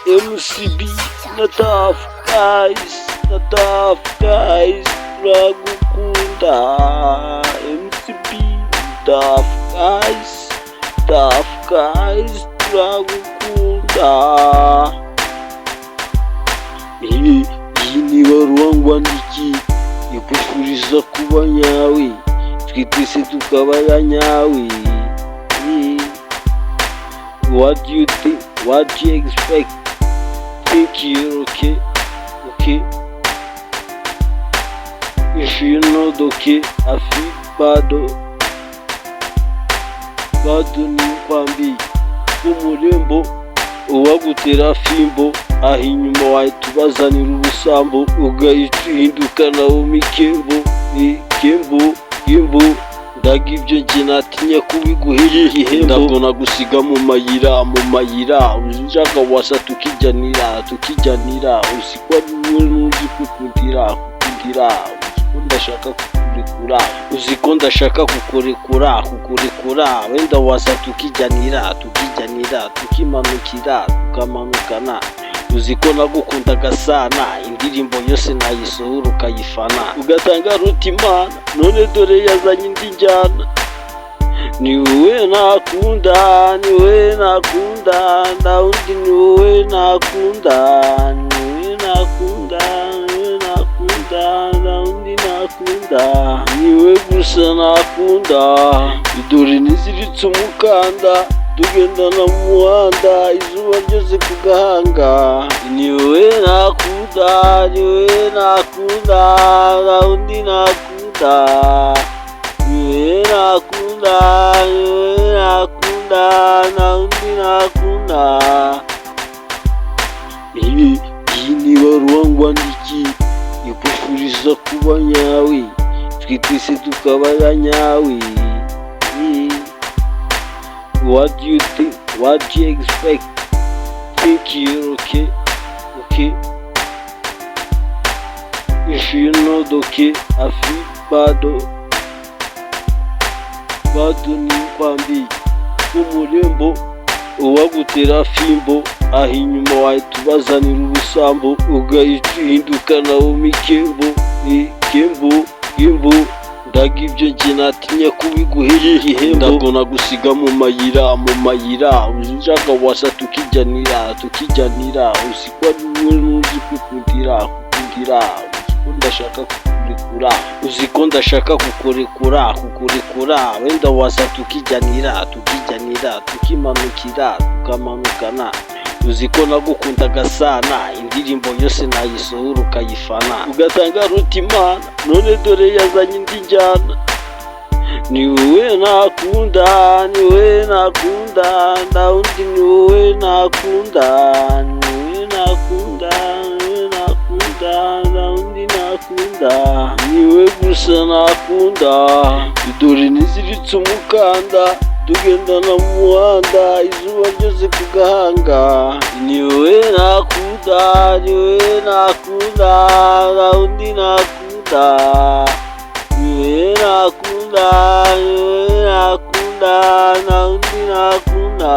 MCB na Tough Guys turagukunda. MCB Tough Guys turagukunda. Iyi ni baruwa ngwandikiye ikufuriza kuba nyawe, twe twese tukaba ya nyawe. What do you think? What do you expect? Think you're okay? If you're not okay, I feel bado ni kwambi umurembo uwagutera fimbo, aho inyuma wahita ubazanira ubusambo, ugahita uhinduka nawo mikembo. Ndaga ibyo njye natinya kubiguhera igihembo. Ndabona gusiga mu mayira ushaka wasa tukijyanira. Uziko ari wowe nuzi kukundira. Uziko ndashaka kukurekura. Wenda wasa tukijyanira tukamanukana. Uziko nagukundaga sana, indirimbo yose nayisohora ukayifana, ugatanga rutima. None dore yazanye indi njyana. Ni wowe nakunda, nta wundi ni wowe nakunda. Nta wundi nakunda, ni wowe gusa nakunda. Dore niziritse umukanda, tugendana mu muhanda, izuba ryose ku gahanga. Ni wowe nakunda, nta wundi nakunda. Ni wowe nakunda, nta wundi nakunda. Iyi ni baruwa ngwandikiye ikufuriza kuba nyawe, twe twese tukaba ya nyawe. What do you think? What do you expect? Think you're okay? If you're not okay, I feel bado ni kwambi umurembo uwagutera fimbo, aho inyuma wahita ubazanira ubusambo, ugahita uhinduka nawo mikembo. Ndaga ibyo njye natinya kubiguhera igihembo. Ndabona gusiga mu mayira ushaka wasa tukijyanira. Uziko ari wowe nuzi kukundira. Uziko ndashaka kukurekura. Wenda wasa tukijyanira tukamanukana. Uziko nagukundaga sana, indirimbo yose nayisohora ukayifana, ugatanga rutima. None dore yazanye indi njyana. Ni wowe nakunda, nta wundi ni wowe nakunda. Nta wundi nakunda, ni wowe gusa nakunda. Dore niziritse umukanda, tugendana mu muhanda, izuba ryose ku gahanga. Ni wowe nakunda, nta wundi nakunda. Ni wowe nakunda, nta wundi nakunda.